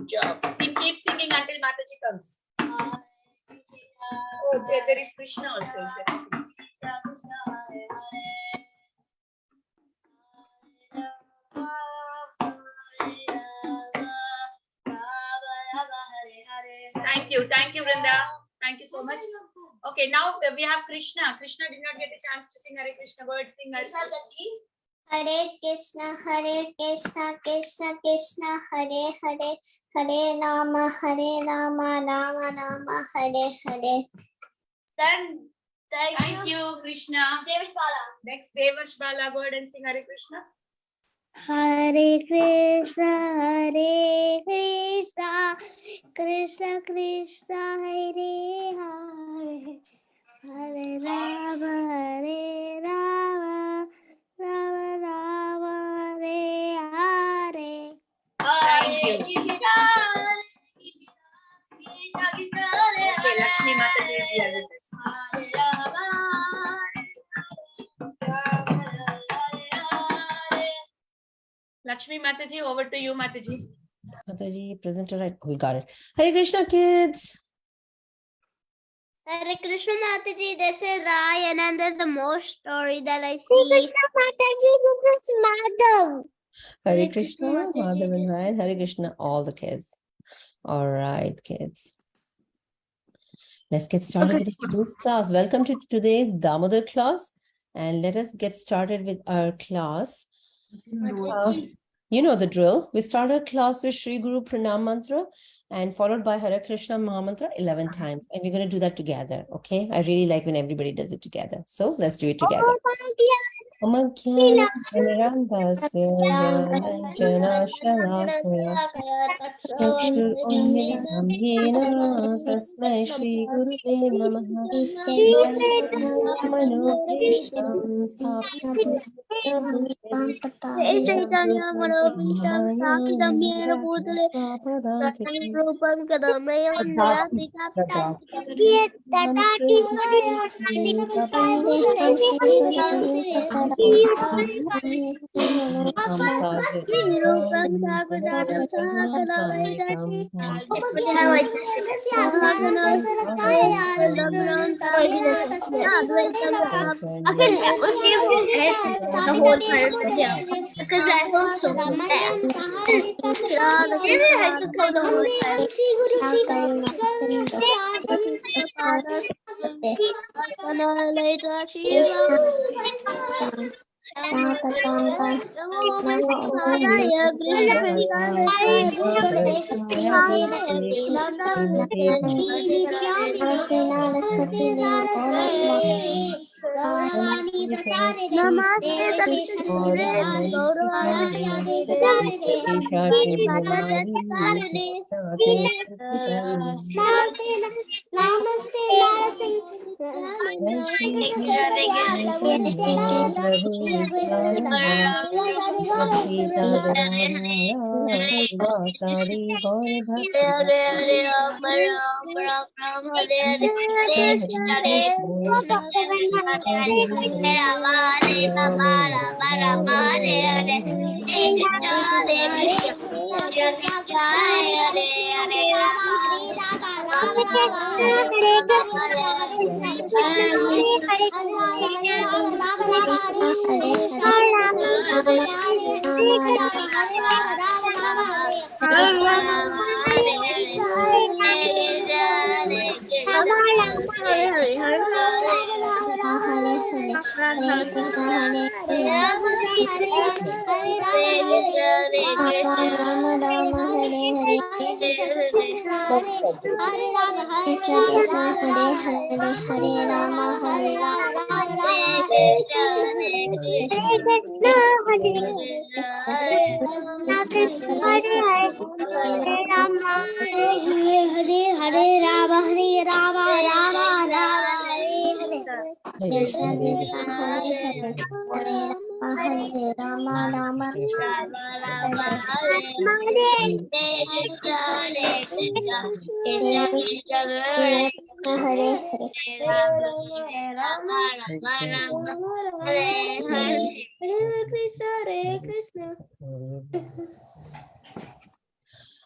Good job. Keep singing until Mataji comes. Oh, there is Krishna also. Is there? Thank you, Vrinda. Thank you so much. Okay, now we have Krishna. Krishna did not get a chance to sing Hare Krishna. Go ahead, sing Hare Krishna. Hare Krishna, Krishna Krishna, Hare Hare, Hare Rama, Rama Rama, Hare Hare. Then, thank you, Krishna. Devash Bala. Next, Devash Bala. Go ahead and sing Hare Krishna. Hare Krishna, Krishna Krishna, Hare Hare, Hare Rama, Rama Rama, Hare Hare. Thank you. Okay, Laxmi Mataji is here with us. Laxmi Mataji, over to you, Mataji. Mataji, presenter, right? We got it. Hare Krishna, kids. Hare Krishna Mataji, this is Ryan, and there's the more story that I see. Hare Krishna Mataji, this is Madhav. Hare Krishna, Madhav and Ryan. Hare Krishna, all the kids. All right, kids. Let's get started with today's class. Welcome to today's Damodar class. And let us get started with our class. You know the drill. We start our class with Shri Guru Pranam Mantra and followed by Hare Krishna Maha Mantra 11 times. And we're going to do that together. Okay. I really like when everybody does it together. So let's do it together.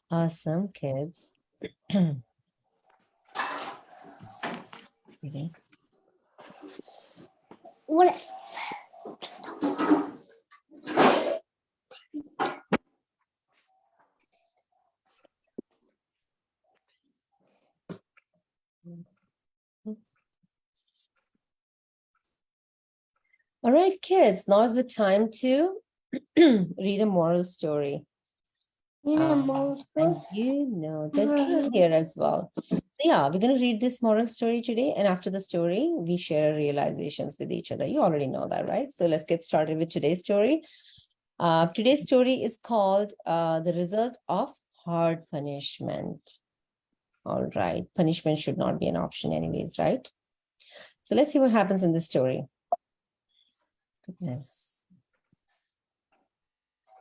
Awesome, kids. Okay. What? All right, kids, now is the time to read a moral story. And you know the drill here as well. So yeah, we're going to read this moral story today. And after the story, we share realizations with each other. You already know that, right? So let's get started with today's story. Today's story is called The Result of Hard Punishment. All right. Punishment should not be an option anyways, right? So let's see what happens in the story. Goodness.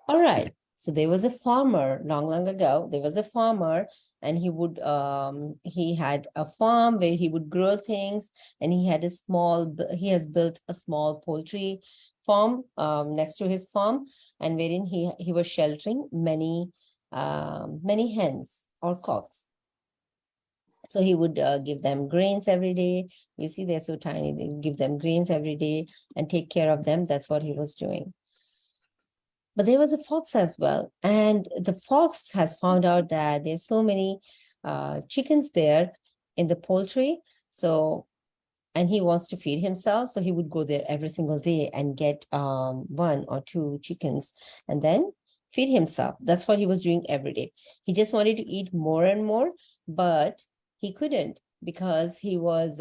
All right. So there was a farmer long ago. There was a farmer, and he had a farm where he would grow things, and he has built a small poultry farm next to his farm, and wherein he was sheltering many hens or cocks. So he would give them grains every day. You see, they're so tiny. They give them grains every day and take care of them. That's what he was doing. But there was a fox as well. And the fox has found out that there's so many chickens there in the poultry. And he wants to feed himself. So he would go there every single day and get 1 or 2 chickens and then feed himself. That's what he was doing every day. He just wanted to eat more and more, but he couldn't because he was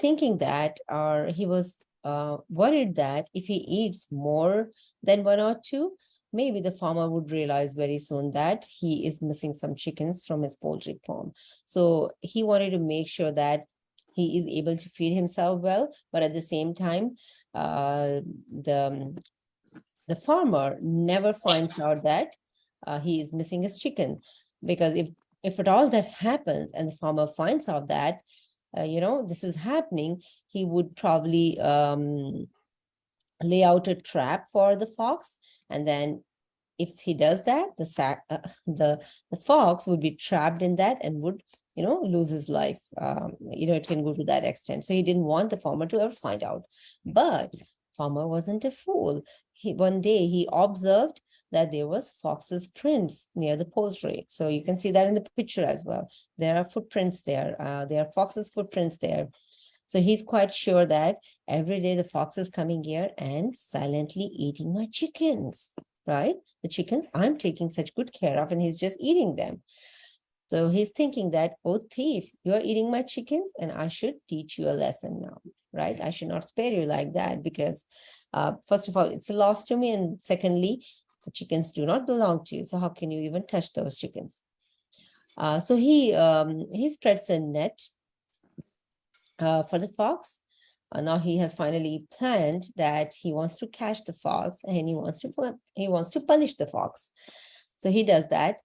thinking that, or he was worried that if he eats more than 1 or 2, maybe the farmer would realize very soon that he is missing some chickens from his poultry farm. So he wanted to make sure that he is able to feed himself well, but at the same time, the farmer never finds out that he is missing his chicken, because if at all that happens and the farmer finds out that this is happening, he would probably lay out a trap for the fox, and then if he does that, the fox would be trapped in that and would lose his life. It can go to that extent. So he didn't want the farmer to ever find out. But farmer wasn't a fool. One day he observed that there was fox's prints near the poultry. So you can see that in the picture as well. There are footprints there. There are fox's footprints there. So he's quite sure that every day the fox is coming here and silently eating my chickens, right? The chickens I'm taking such good care of, and he's just eating them. So he's thinking that, oh, thief, you're eating my chickens, and I should teach you a lesson now, right? I should not spare you like that, because first of all, it's a loss to me. And secondly, the chickens do not belong to you. So how can you even touch those chickens? So he spreads a net for the fox. Now he has finally planned that he wants to catch the fox, and he wants to punish the fox. So he does that,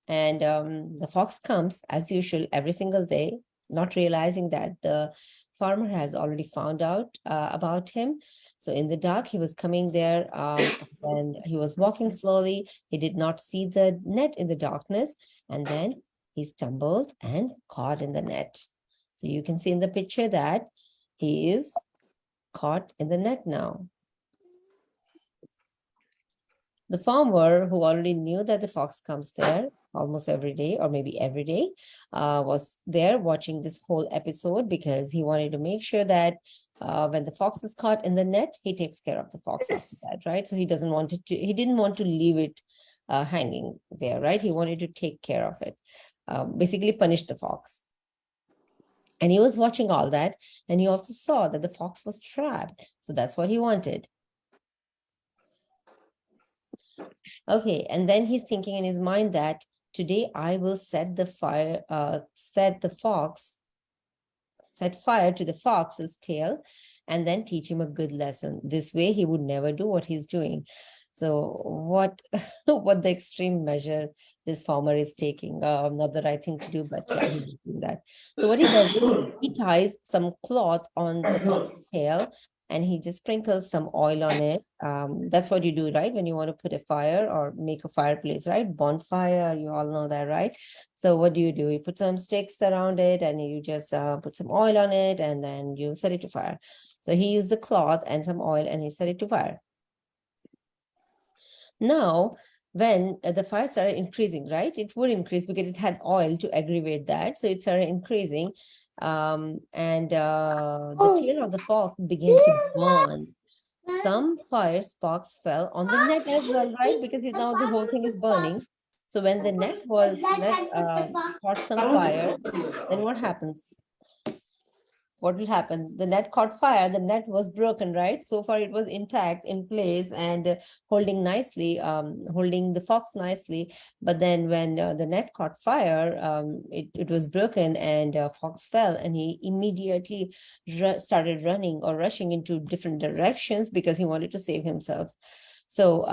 and the fox comes as usual every single day, not realizing that the farmer has already found out about him. So in the dark, he was coming there, and he was walking slowly. He did not see the net in the darkness, and then he stumbled and caught in the net. So you can see in the picture that he is caught in the net now. The farmer, who already knew that the fox comes there almost every day, or maybe every day, was there watching this whole episode, because he wanted to make sure that when the fox is caught in the net, he takes care of the fox after that, right? So he didn't want to leave it hanging there, right? He wanted to take care of it, basically punish the fox. And he was watching all that, and he also saw that the fox was trapped. So that's what he wanted. Okay, and then he's thinking in his mind that today I will set fire to the fox's tail, and then teach him a good lesson. This way he would never do what he's doing. So what the extreme measure this farmer is taking, not the right thing to do, but yeah, he's doing that. So what he does is he ties some cloth on the fox's tail, and he just sprinkles some oil on it. That's what you do, right? When you want to put a fire or make a fireplace, right? Bonfire, you all know that, right? So what do? You put some sticks around it and you just put some oil on it and then you set it to fire. So he used the cloth and some oil and he set it to fire. Now, when the fire started increasing, right? It would increase because it had oil to aggravate that. So it started increasing. And the tail of the fox began to burn. Some fire sparks fell on the net as well, right? Because now the whole thing is burning. So when the net caught some fire, then what happens? What will happen? The net caught fire, the net was broken, right? So far it was intact in place and holding nicely, holding the fox nicely. But then when the net caught fire, it was broken and fox fell and he immediately started running or rushing into different directions because he wanted to save himself. So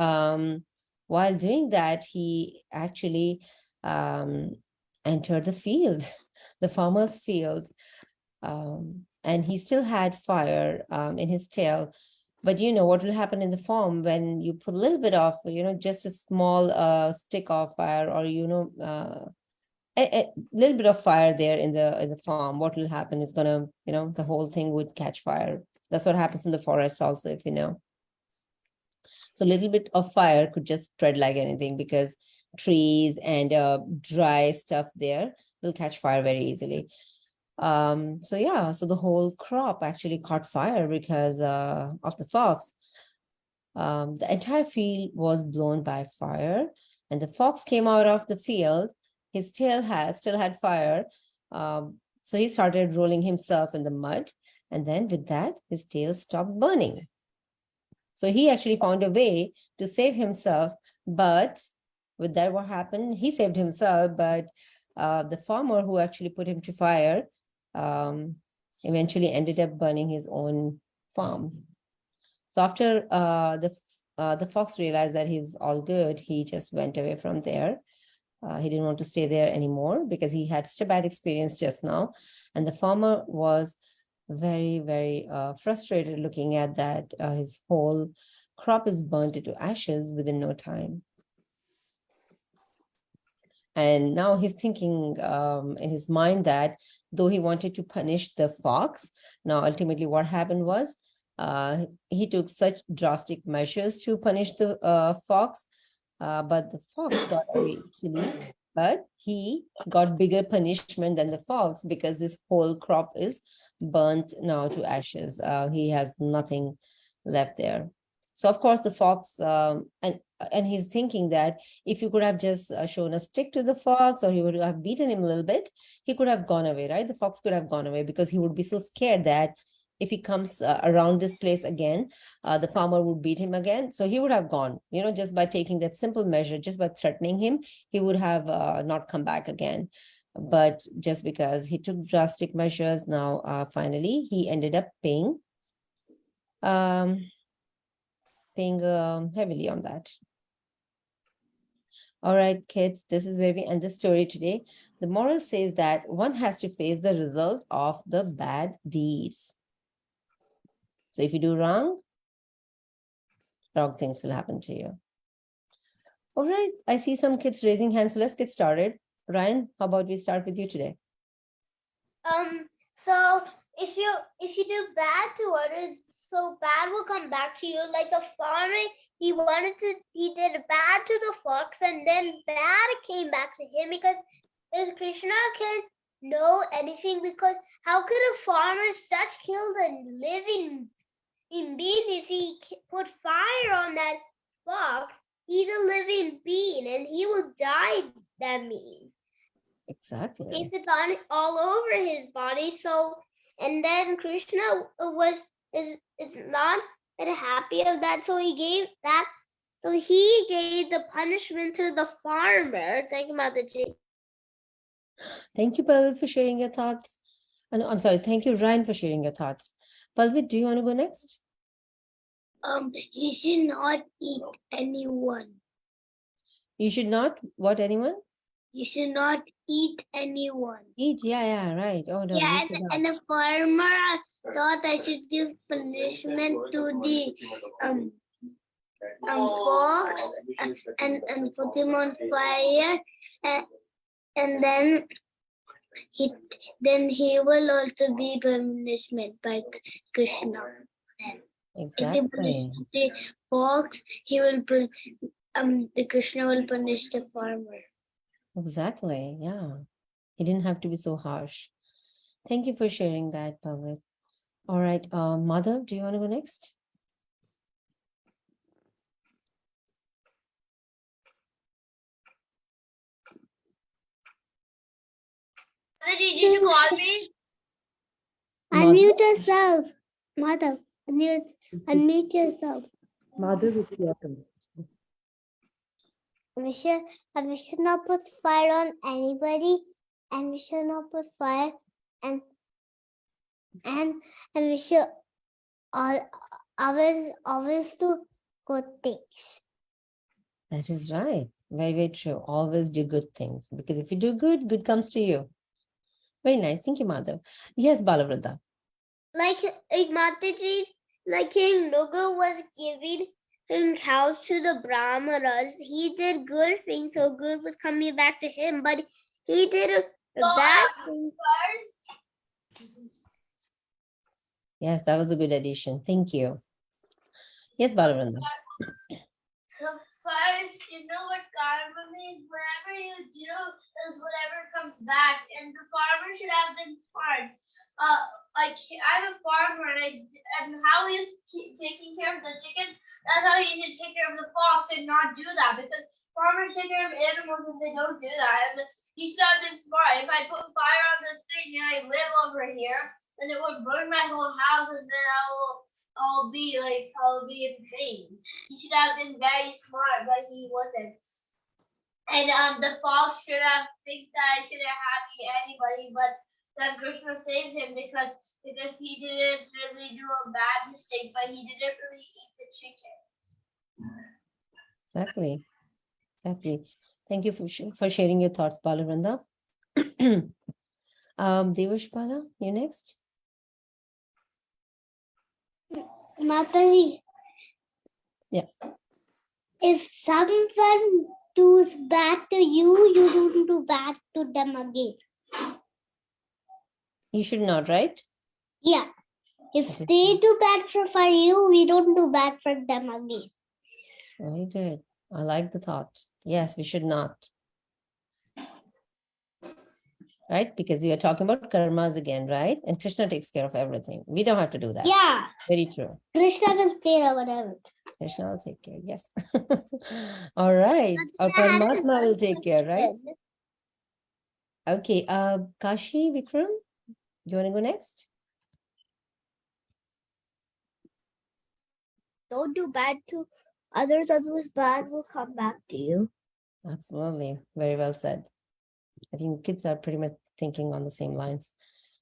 while doing that, he actually entered the field, the farmer's field. And he still had fire in his tail. But you know what will happen in the farm when you put a little bit of, just a small stick of fire, or a little bit of fire there in the farm. What will happen is gonna, the whole thing would catch fire. That's what happens in the forest also, if you know. So a little bit of fire could just spread like anything because trees and dry stuff there will catch fire very easily. So the whole crop actually caught fire because of the fox. The entire field was blown by fire, and the fox came out of the field. His tail still had fire, so he started rolling himself in the mud, and then with that, his tail stopped burning. So he actually found a way to save himself, but with that, what happened? He saved himself, but the farmer who actually put him to fire eventually ended up burning his own farm. So after the fox realized that he's all good, he just went away from there. He didn't want to stay there anymore because he had such a bad experience just now. And the farmer was very, very frustrated looking at that. His whole crop is burnt into ashes within no time. And now he's thinking in his mind that though he wanted to punish the fox, now ultimately what happened was he took such drastic measures to punish the fox, but the fox got away easily. But he got bigger punishment than the fox because his whole crop is burnt now to ashes. He has nothing left there. So of course the fox, and he's thinking that if you could have just shown a stick to the fox, or he would have beaten him a little bit, he could have gone away, right? The fox could have gone away because he would be so scared that if he comes around this place again, the farmer would beat him again. So he would have gone, just by taking that simple measure, just by threatening him, he would have not come back again. But just because he took drastic measures, now finally he ended up paying heavily on that. All right, kids, this is where we end the story today. The moral says that one has to face the result of the bad deeds. So if you do wrong things will happen to you. All right, I see some kids raising hands, so let's get started. Ryan, how about we start with you today? So if you do bad to others, so bad will come back to you. Like the farmer, he did bad to the fox, and then bad came back to him because Krishna can know anything. Because how could a farmer such kill a living being if he put fire on that fox? He's a living being, and he will die. That means. Exactly. If it's on all over his body, so and then Krishna is not very happy of that, so he gave the punishment to the farmer. Thank you, Mataji. Thank you, Palvit, for sharing your thoughts. No, I'm sorry. Thank you, Ryan, for sharing your thoughts. Palvit, do you want to go next? You should not eat anyone. You should not what anyone? You should not eat anyone. Eat, yeah, right. Oh, no, Yeah, you forgot. and a farmer thought I should give punishment to the fox and put him on fire, and then he will also be punishment by Krishna. If he punishes Exactly. the fox, the Krishna will punish the farmer. Exactly. Yeah. He didn't have to be so harsh. Thank you for sharing that, Pavit. All right. Mother, do you want to go next? Mataji, did you call me? Unmute yourself, Mother. Unmute yourself. Mother, it's your turn. We should not put fire on anybody, and we should not put fire, and we should always do good things. That is right. Very, very true. Always do good things, because if you do good, good comes to you. Very nice. Thank you, Mother. Yes, Balavrata. Like Mataji, like King Nuga was giving his house to the Brahmanas. He did good things, so good was coming back to him. But he did a bad thing. Yes, that was a good addition. Thank you. Yes, Balavrata. So first, you know what karma means? Whatever you do is whatever comes back. And the farmer should have been smart. Like I'm a farmer, and how he's taking care of the chicken, that's how he should take care of the fox and not do that, because farmers take care of animals and they don't do that. And he should have been smart. If I put fire on this thing and I live over here, then it would burn my whole house, and then I'll be in pain. He should have been very smart, but he wasn't. And the fox should have think that I shouldn't have eat anybody, but then Krishna saved him because he didn't really do a bad mistake, but he didn't really eat the chicken. Exactly. Exactly. Thank you for sharing your thoughts, Balavranda. Devashpala, you next. Mataji. Yeah. If someone does bad to you, you don't do bad to them again. You should not, right? Yeah. If Okay. they do bad for you, we don't do bad for them again. Very good. I like the thought. Yes, we should not. Right? Because we are talking about karmas again, right? And Krishna takes care of everything. We don't have to do that. Yeah. Very true. Krishna will care about everything. Krishna will take care. Yes. All right. Our Paramatma will take care, right? Okay. Kashi, Vikram, you want to go next? Don't do bad to others, otherwise bad will come back to you. Absolutely. Very well said. I think kids are pretty much thinking on the same lines.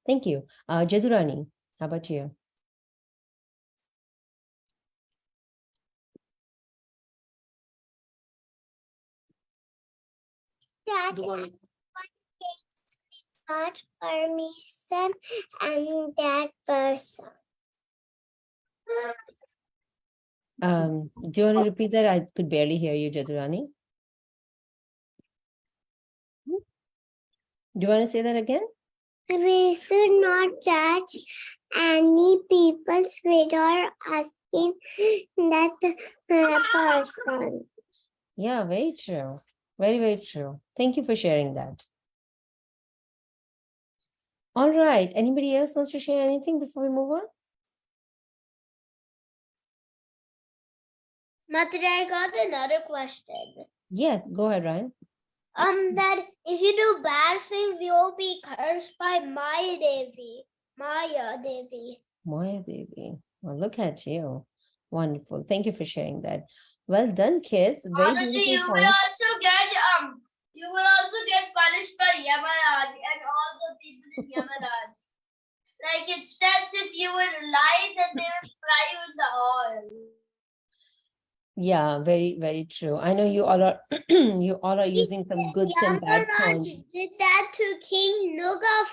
Thank you. Jadurani, how about you? That not permission and that person. Do you want to repeat that? I could barely hear you, Jadurani. Do you want to say that again? We should not judge any people's without asking that person. Yeah, very true. Very, very true. Thank you for sharing that. All right. Anybody else wants to share anything before we move on? Mataji, I got another question. Yes, go ahead, Ryan. That if you do bad things, you'll be cursed by Maya Devi. Maya Devi. Maya Devi. Well, look at you. Wonderful. Thank you for sharing that. Well done, kids. Very Mataji, beautiful you will points. also get punished by Yamaraj and all the people in Yamaraj. Like it says, if you would lie, then they would fry you in the oil. Yeah, very, very true. I know you all are you all are using some good and bad Yamaraj points. did that to King Nuga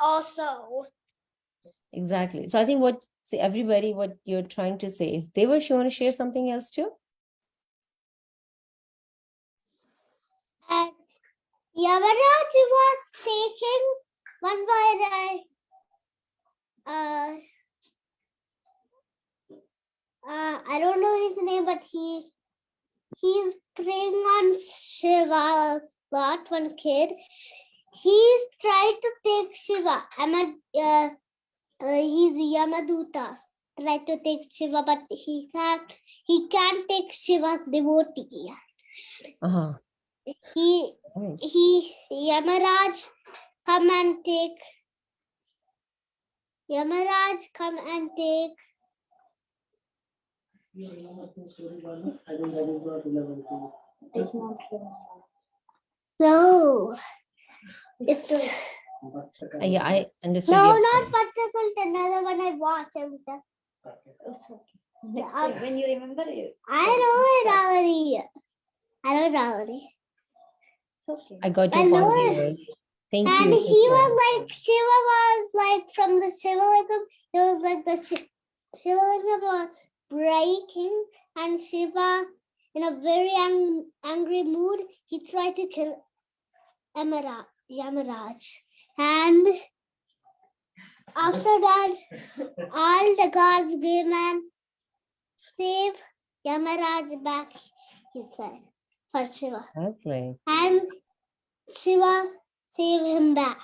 also. Exactly. So I think what see everybody what you're trying to say is Devash, you want to share something else too? And Yamaraj was taken one by I don't know his name, but he's preying on Shiva a lot. One kid, he's tried to take Shiva. He's Yamaduta. Tried to take Shiva, but he can't. He can't take Shiva's devotee. Uh-huh. He Yamaraj come and take. Yamaraj come and take. No. It's Yeah, I understood. no, your not point. Patricult. Another one I watched. It's okay. When you remember it. I know it already. I know it already. It's okay. I got I your know point, it. Devash. Thank And you. Shiva was like from the Shivalingam. It was like the Shivalingam was breaking, and Shiva, in a very angry mood, he tried to kill Yamaraj. And after that, all the gods came and saved Yamaraj back, he said, for Shiva. Okay. And Shiva saved him back.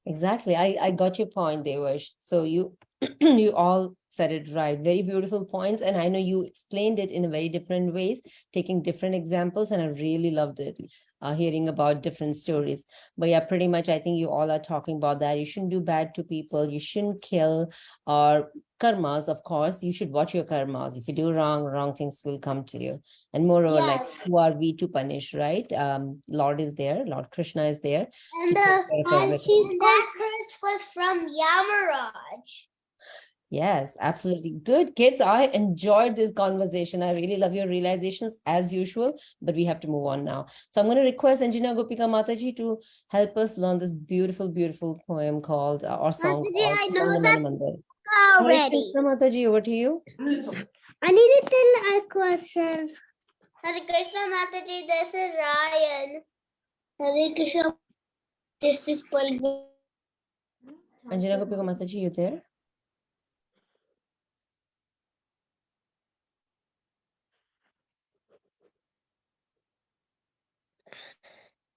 Exactly. I got your point, Devash. So you you all said it right. Very beautiful points. And I know you explained it in a very different ways, taking different examples, and I really loved it, hearing about different stories. But yeah, pretty much I think you all are talking about that. You shouldn't do bad to people, you shouldn't kill, or karmas, of course. You should watch your karmas. If you do wrong things will come to you. And moreover, like, Yes. who are we to punish, right? Lord is there, Lord Krishna is there. And that curse was from Yamaraj. Yes, absolutely. Good kids. I enjoyed this conversation. I really love your realizations as usual, but we have to move on now. So I'm going to request Engineer Gopika Mataji to help us learn this beautiful, beautiful poem called, or song Mataji, called I know Song that Mandir. already. Mataji, over to you. I need to tell a question. Hare Krishna Mataji, this is Ryan. Hare Krishna, this is Palvi. Engineer Gopika Mataji, you there?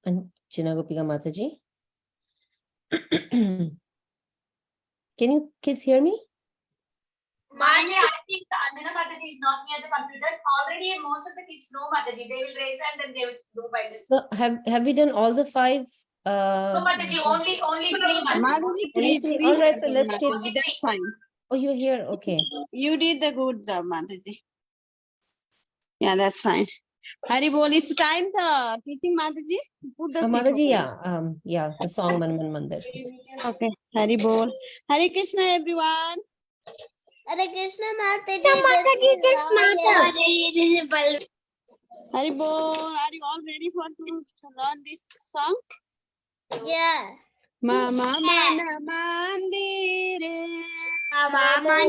Engineer Gopika Mataji? Can you kids hear me? Manya, I think Anjana Mataji is not near the computer. Already most of the kids know Mataji. They will raise and then they will do by this. So have we done all the 5? No, Mataji, only 3 Mataji. Madhavi, three All right, so letters, let's get. Madhavi, that's fine. Oh, you're here. Okay. You did the good job, Madhavi. Yeah, that's fine. Hari bol, it's time to teaching Madhavi. Put the Mataji, yeah, the song Man Mandir. Okay, Hari bol. Hare Krishna, everyone. Hare Krishna Mataji, this is Ryan. Hari bol. Are you all ready to learn this song? Yeah. Mama mana mandire. Mama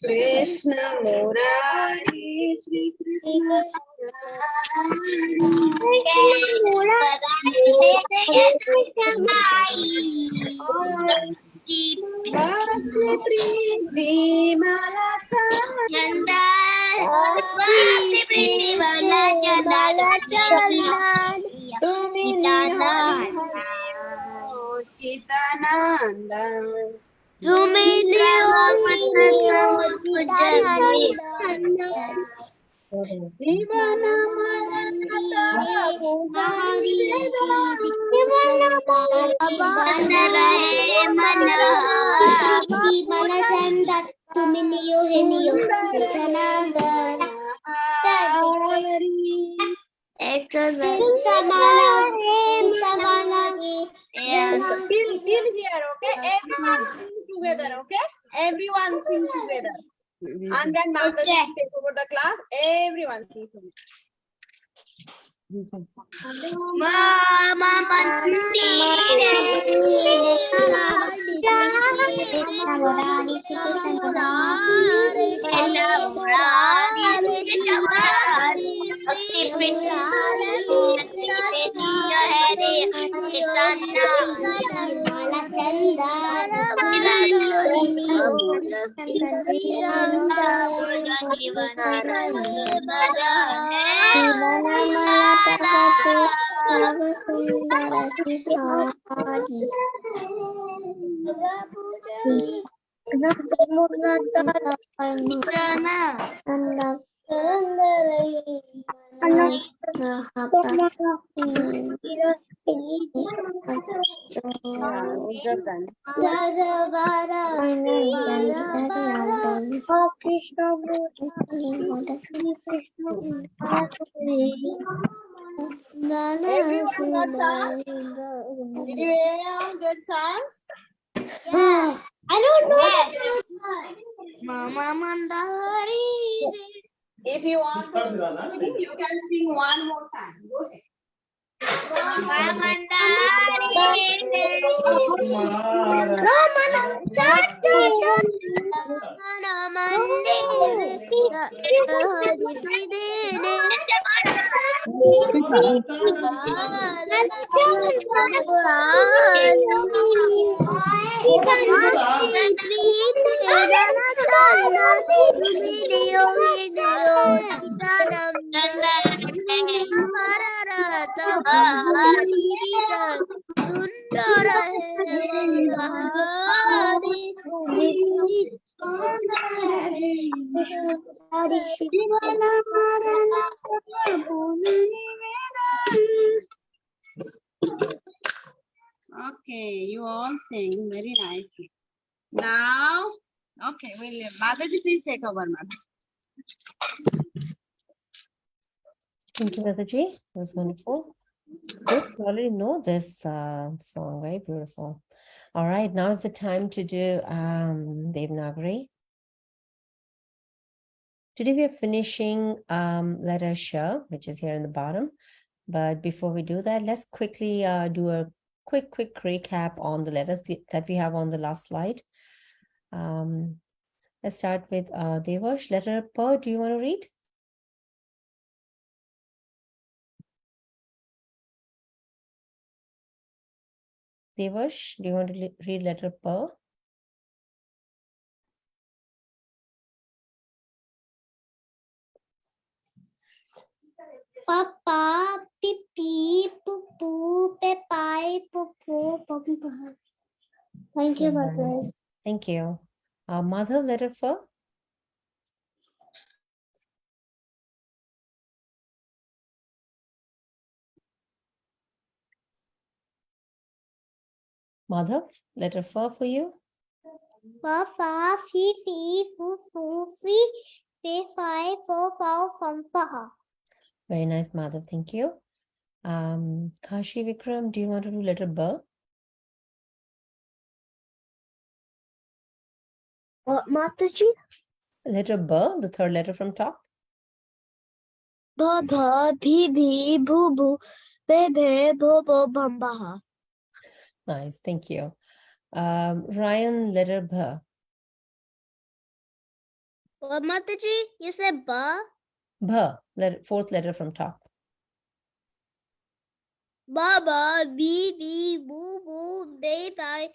Krishna Murari Sri Krishna Priti Malacha Tumi Hari Chitananda Divana Maranata Pujani Till here, okay? Everyone sing together, okay? Everyone sing together. And then Mataji Okay. will take over the class. Everyone sing together. Mama Observe them. Everyone got songs? Did you all get songs? Yes. I don't know. Mama Mandari. If you want to sing, you can sing one more time. Go ahead. Okay, you all sing very nicely. Now, okay, Mataji, please take over, ma'am. Thank you, Mataji. That was wonderful. Kids already know this song, very beautiful. All right, now is the time to do Devanagari. Today we are finishing letter Sh, which is here in the bottom. But before we do that, let's quickly do a quick recap on the letters that we have on the last slide. Let's start with Devash. Letter P, do you want to read? Devash, do you want to read letter P? Papa, Pipi, Poo, Pepai, Poo, Papa. Thank you, Very Mother. nice. Thank you. Madhav, letter F? Madhav, letter F for you? Papa, Fifi, Foo, Fi, Pe, Fi, Fo, Pau, Fum, Paha. Very nice, Madhav. Thank you. Kashi Vikram, do you want to do letter B? What, Mataji? Letter B, the third letter from top. Baba, Bibi, Boo, Boo, Bebe, Bobo, Bambaha. Nice, thank you. Ryan, letter B. What, Mataji? You said Ba? B, fourth letter from top. Baba, Bibi, Boo, Boo, Baby,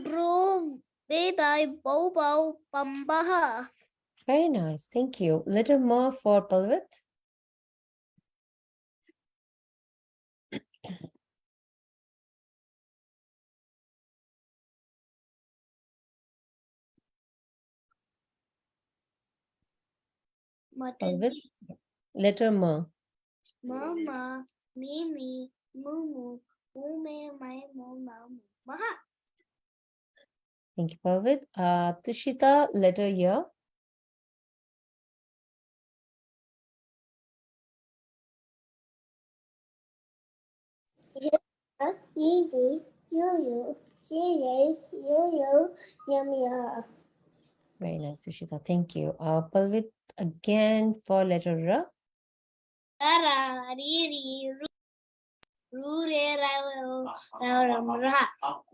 Bro, Baby, Bobo, Bambaha. Very nice, thank you. Letter M for Palvit. Palvit. Letter M. Mama, Mimi, Mumu, Mume, my mom, Maha. Thank you, Palvit. Tushita, letter Y. Very nice, Sushita. Thank you. Palvit, again for letter R.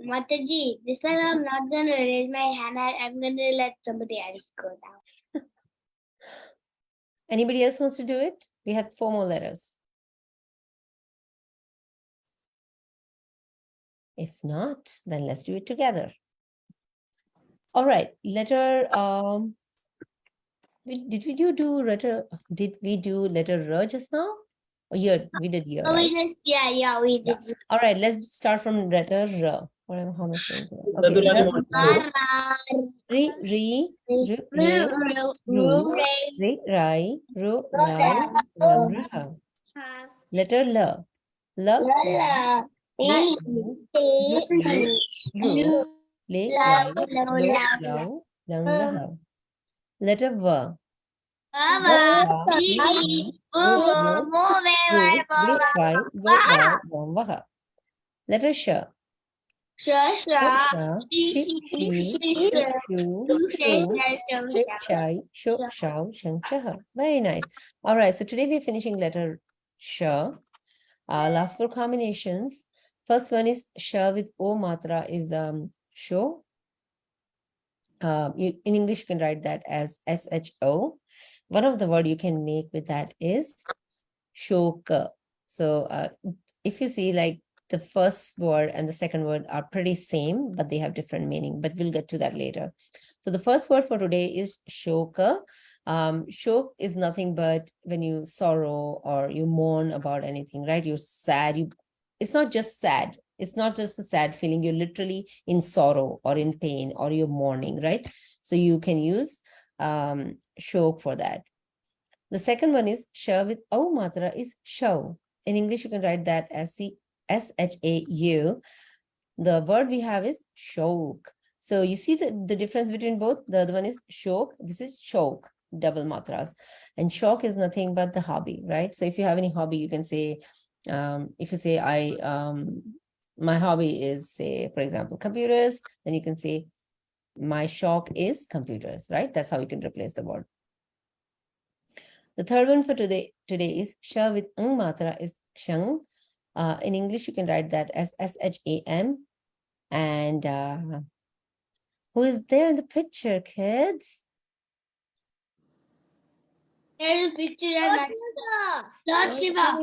Mataji, this time I'm not going to raise my hand. I'm going to let somebody else go now. Anybody else wants to do it? We have 4 more letters. If not, then let's do it together. All right, letter did we do letter R just now? Oh, yeah, we did year, Oh, right? we did. All right, let's start from letter R. How am I saying that? Okay. Ra. Letter L. Letter V. Letter Sh. Very nice. All right, so today we're finishing letter Sh. Last 4 combinations. First one is Sh with O matra is Sho. In English, you can write that as SHO. One of the word you can make with that is shoka. So if you see, like, the first word and the second word are pretty same, but they have different meaning, but we'll get to that later. So the first word for today is shoka. Shok is nothing but when you sorrow or you mourn about anything, right? You're sad. It's not just sad. It's not just a sad feeling. You're literally in sorrow or in pain or you're mourning, right? So you can use shok for that. The second one is sha with au matra is shau. In English, you can write that as SHAU. The word we have is shok. So you see the difference between both. The other one is shok. This is shok, double matras. And shok is nothing but the hobby, right? So if you have any hobby, you can say, if you say, my hobby is, say, for example, computers, then you can say, my shok is computers, right? That's how you can replace the word. The third one for today is sha with ng matra is shang. In English, you can write that as SHAM. And who is there in the picture, kids? There's a picture. Lord Shiva.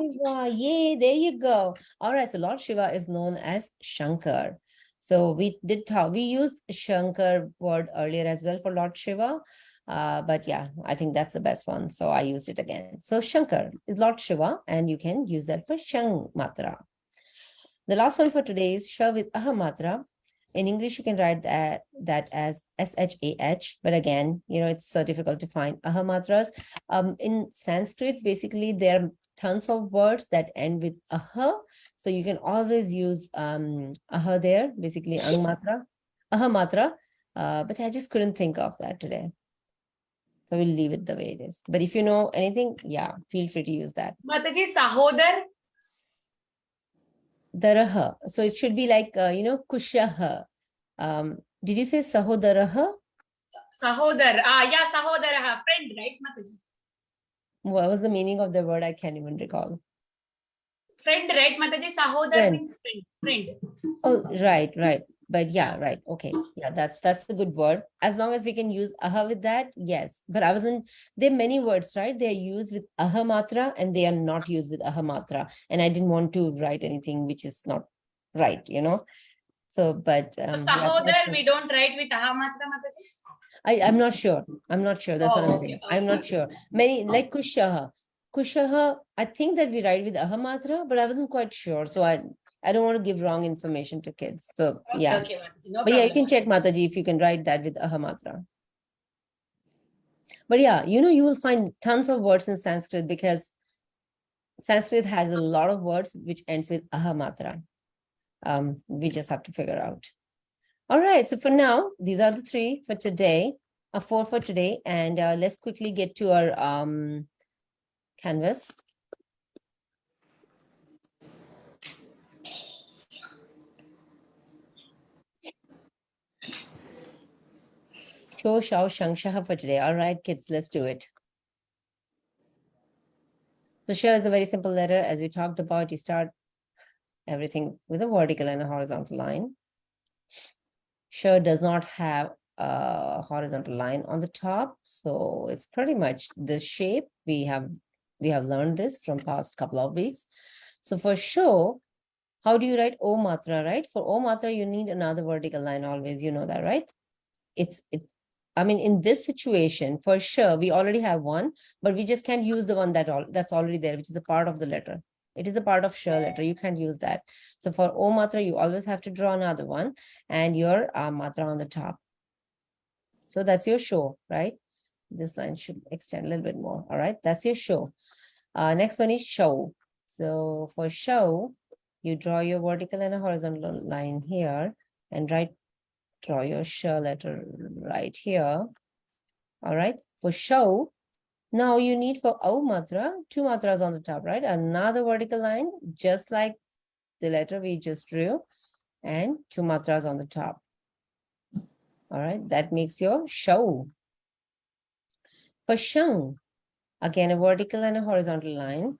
Yay, there you go. All right, so Lord Shiva is known as Shankar. So we used Shankar word earlier as well for Lord Shiva. But yeah, I think that's the best one. So I used it again. So Shankar is Lord Shiva, and you can use that for Shang matra. The last one for today is Sha with Aha matra. In English, you can write that as SHAH, but again, it's so difficult to find Aha matras. In Sanskrit, basically, there are tons of words that end with Aha. So you can always use Aha there, basically Ang matra, Aha matra. But I just couldn't think of that today. So we'll leave it the way it is. But if you know anything, yeah, feel free to use that. Mataji, sahodar. Daraha. So it should be like, kushaha. Did you say sahodaraha? Sahodar. Yeah, sahodaraha. Friend, right, Mataji? What was the meaning of the word? I can't even recall. Friend, right, Mataji? Sahodar means friend. Oh, right. But yeah, right. Okay. Yeah, that's a good word. As long as we can use aha with that, yes. But there are many words, right? They are used with aha matra and they are not used with aha matra. And I didn't want to write anything which is not right, So, but sahodar, we don't write with aha matra, Mataji? I'm not sure. That's what I'm saying. I'm not sure. Many, like kushaha. Kushaha, I think that we write with aha matra, but I wasn't quite sure. So I don't want to give wrong information to kids. So yeah. Okay, Mataji, no but yeah, you problem. can check Mataji if you can write that with aha matra. But yeah, you will find tons of words in Sanskrit because Sanskrit has a lot of words which ends with aha matra. We just have to figure out. All right, so for now, these are the 3 for today, 4 for today, and let's quickly get to our canvas. Sho, shao, shang, shaha for today. All right, kids, let's do it. So sh is a very simple letter. As we talked about, you start everything with a vertical and a horizontal line. Sh does not have a horizontal line on the top. So it's pretty much this shape. We have learned this from past couple of weeks. So for sho, how do you write O matra, right? For O matra, you need another vertical line always. You know that, right? I mean, in this situation, for sure, we already have one, but we just can't use the one that's already there, which is a part of the letter. It is a part of sh letter. You can't use that. So for O matra, you always have to draw another one and your matra on the top. So that's your sho, right? This line should extend a little bit more. All right, that's your sho. Next one is show. So for show, you draw your vertical and a horizontal line here and draw your sh letter right here. All right, for show, now you need for O matra, 2 matras on the top, right? Another vertical line, just like the letter we just drew, and 2 matras on the top. All right, that makes your show. For shang, again, a vertical and a horizontal line.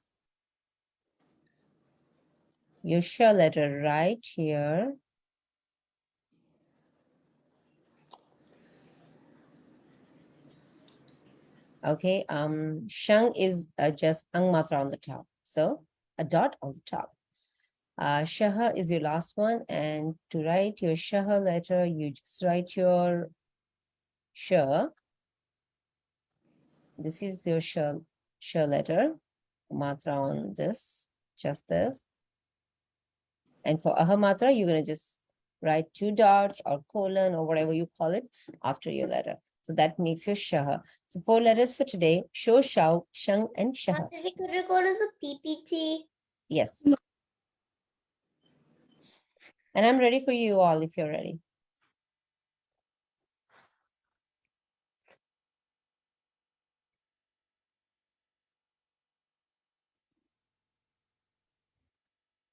Your sh letter right here. Okay, shang is just ang matra on the top. So a dot on the top. Shaha is your last one. And to write your shaha letter, you just write your sh. This is your sh letter. Matra on this, just this. And for aha matra, you're going to just write 2 dots or colon or whatever you call it after your letter. So that makes your shaha. So 4 letters for today: sho, shao, shang, and shaha. Could you go to the PPT? Yes. And I'm ready for you all if you're ready.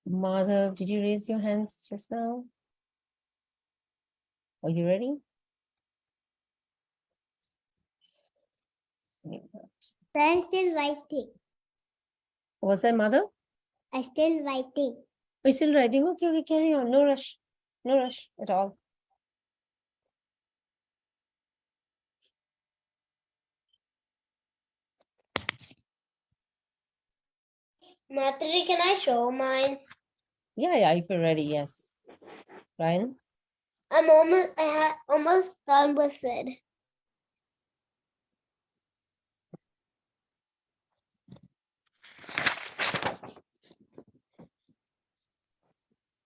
Madhav, did you raise your hands just now? Are you ready? I'm still writing. Was that Madhav? I'm still writing. Are you still writing? Okay, okay, carry on. No rush. No rush at all. Mataji, can I show mine? Yeah, if you're ready, yes. Ryan? I had almost done with it.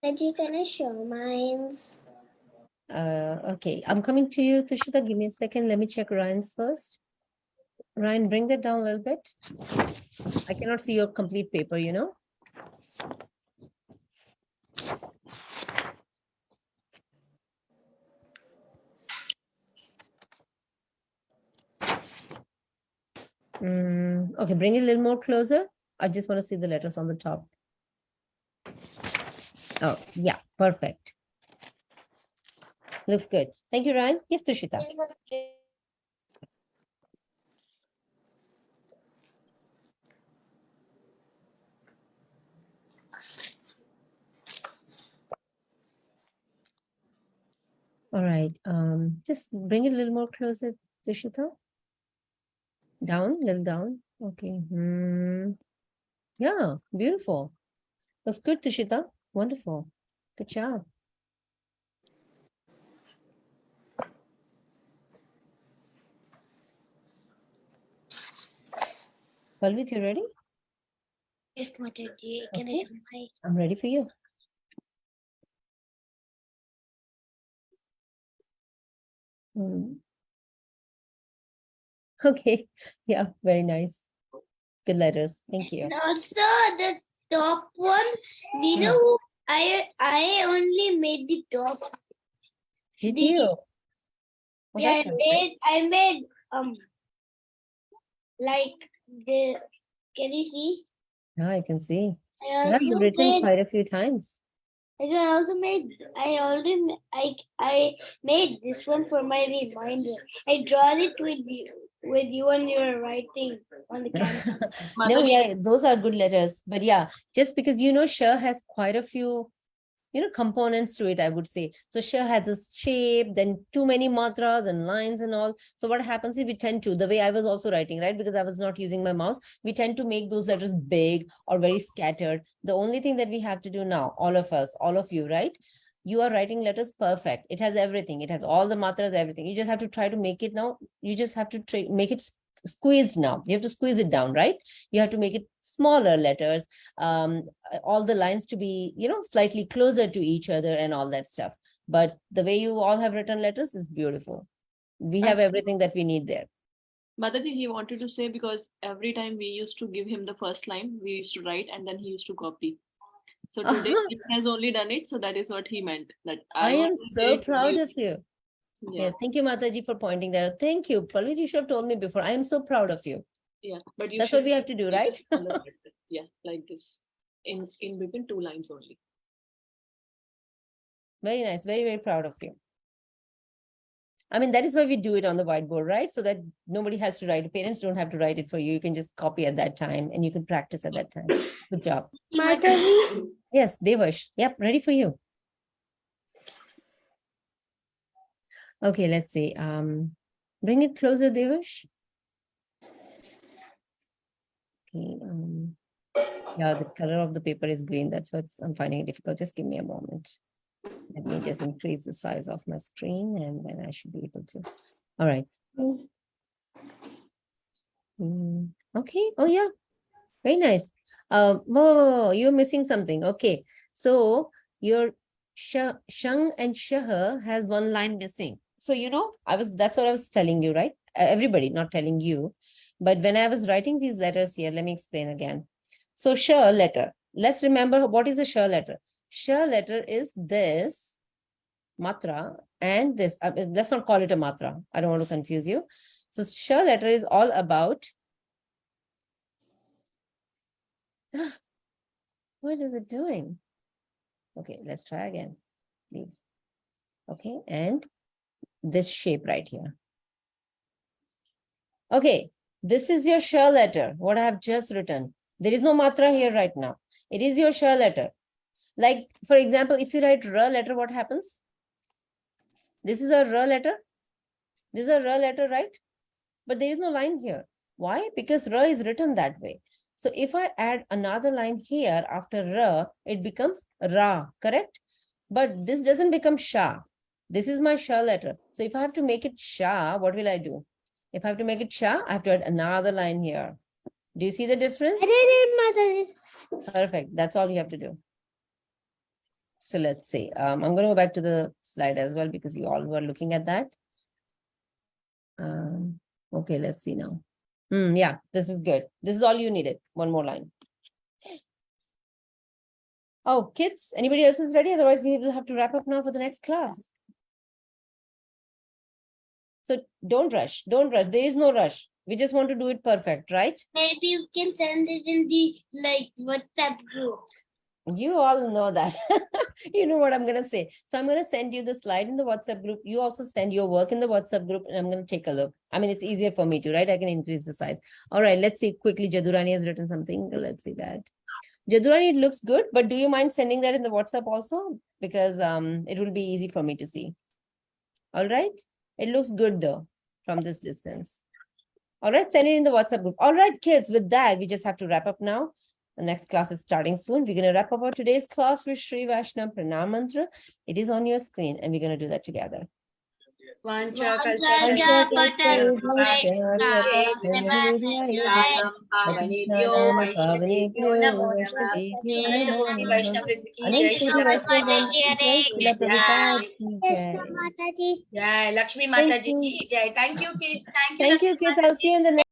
Mataji, can I show mine? Okay, I'm coming to you, Tushita. Give me a second. Let me check Ryan's first. Ryan, bring that down a little bit. I cannot see your complete paper, you know. Okay, bring it a little more closer. I just want to see the letters on the top. Oh, yeah, perfect. Looks good. Thank you, Ryan. Yes, Tushita. All right. Just bring it a little more closer, Tushita. Down, little down. Okay. Yeah, beautiful. Looks good, Tushita. Wonderful. Good job. Palvit, you ready? Yes, Mataji. Can I Okay. show mine? I'm ready for you. Okay. Yeah, very nice. Good letters. Thank you. And also the top one, you know, I only made the top. Did The- you? Oh, Yeah, that's nice. I made like the. Can you see? Yeah, I can see. I Yeah, you've also written made. quite a few times. I made this one for my reminder. I draw it with you and your writing on the canvas. No, yeah, those are good letters. But yeah, just because sh has quite a few components to it, I would say. So sh has a shape, then too many matras and lines and all. So what happens is we tend to, the way I was also writing, right, because I was not using my mouse, we tend to make those letters big or very scattered. The only thing that we have to do now, all of us, all of you, right, you are writing letters perfect. It has everything. It has all the matras, everything. You just have to try to make it now. You just have to make it squeezed now. You have to squeeze it down, right? You have to make it smaller letters, all the lines to be, slightly closer to each other and all that stuff. But the way you all have written letters is beautiful. We have everything that we need there. Mataji, he wanted to say because every time we used to give him the first line, we used to write and then he used to copy. So today he has only done it. So that is what he meant. That I am so proud of you. Yeah. Yes, thank you, Mataji, for pointing that out. Thank you. Palvi, you should have told me before. I am so proud of you. Yeah, but that's what we have to do, right? Yeah, like this. In between two lines only. Very nice. Very, very proud of you. I mean, that is why we do it on the whiteboard, right? So that nobody has to write. Parents don't have to write it for you. You can just copy at that time and you can practice at that time. Good job. Mataji? Yes, Devash. Yep, ready for you. Okay, let's see. Bring it closer, Devash. Okay. Yeah, the color of the paper is green. That's what I'm finding it difficult. Just give me a moment. Let me just increase the size of my screen and then I should be able to. All right. Okay. Oh, yeah. Very nice. Whoa, you're missing something. Okay. So your shang and shah has one line missing. So, that's what I was telling you, right? Everybody, not telling you. But when I was writing these letters here, let me explain again. So sh letter. Let's remember what is a sh letter. Sh letter is this matra and this. Let's not call it a matra. I don't want to confuse you. So sh letter is all about. What is it doing? Okay, let's try again. Leave. Okay, and this shape right here. Okay, this is your sh letter, what I have just written. There is no matra here right now. It is your sh letter. Like, for example, if you write r letter, what happens? This is a r letter. This is a r letter, right? But there is no line here. Why? Because r is written that way. So if I add another line here after r, it becomes ra, correct? But this doesn't become sha. This is my sha letter. So if I have to make it sha, what will I do? If I have to make it sha, I have to add another line here. Do you see the difference? I did it, Mataji. Perfect. That's all you have to do. So let's see. I'm going to go back to the slide as well because you all were looking at that. Okay, let's see now. Yeah, this is good. This is all you needed. One more line. Oh, kids, anybody else is ready? Otherwise, we will have to wrap up now for the next class. So don't rush. Don't rush. There is no rush. We just want to do it perfect, right? Maybe you can send it in the WhatsApp group. You all know that. You know what I'm going to say. So I'm going to send you the slide in the WhatsApp group. You also send your work in the WhatsApp group and I'm going to take a look. I mean, it's easier for me to, right? I can increase the size. All right, let's see quickly. Jadurani has written something. Let's see that. Jadurani, it looks good, but do you mind sending that in the WhatsApp also? Because it will be easy for me to see. All right. It looks good though from this distance. All right, send it in the WhatsApp group. All right, kids, with that, we just have to wrap up now. The next class is starting soon. We're going to wrap up our today's class with Shri Vaishnav Pranam Mantra. It is on your screen and we're going to do that together. Jai Laxmi Mataji ki jai. Thank you, kids. Thank you, kids. I'll see you in the next